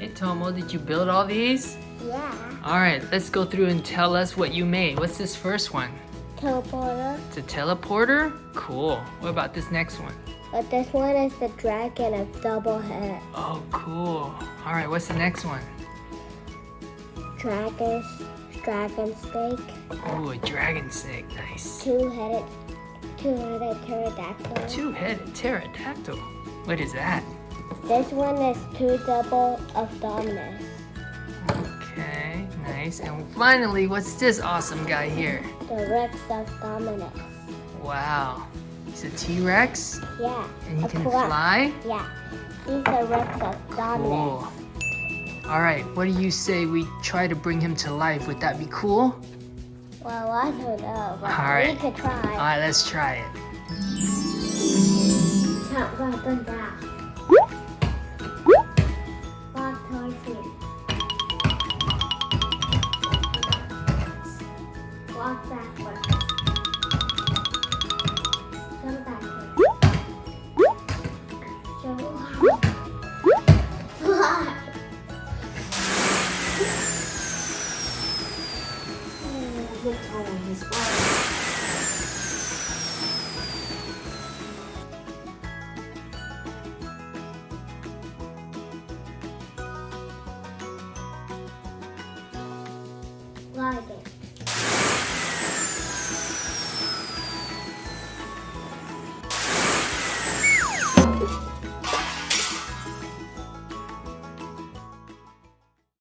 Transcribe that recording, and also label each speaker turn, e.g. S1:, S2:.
S1: Hey Tomo, did you build all these?
S2: Yeah.
S1: Alright, let's go through and tell us what you made. What's this first one?
S2: Teleporter.
S1: It's a teleporter? Cool. What about this next one?
S2: But this one is the dragon of double head.
S1: Oh, cool. Alright, what's the next one?
S2: Dragon snake.
S1: Ooh, a dragon snake. Nice.
S2: Two-headed pterodactyl.
S1: Two-headed pterodactyl. What is that?
S2: This one is two double of dominus.
S1: Okay, nice. And finally, what's this awesome guy here?
S2: The Rex of dominus.
S1: Wow. He's a T-Rex?
S2: Yeah.
S1: And he can
S2: clock.
S1: fly?
S2: Yeah. He's the Rex of dominus.
S1: Cool. Alright, what do you say we try to bring him to life? Would that be cool?
S2: Well, I don't know, but
S1: Alright.
S2: we could try.
S1: Alright, let's try it.
S2: Count right them down. Walk towards me. Walk backwards. Come backwards. Fly.
S3: Look on his way.
S2: Fly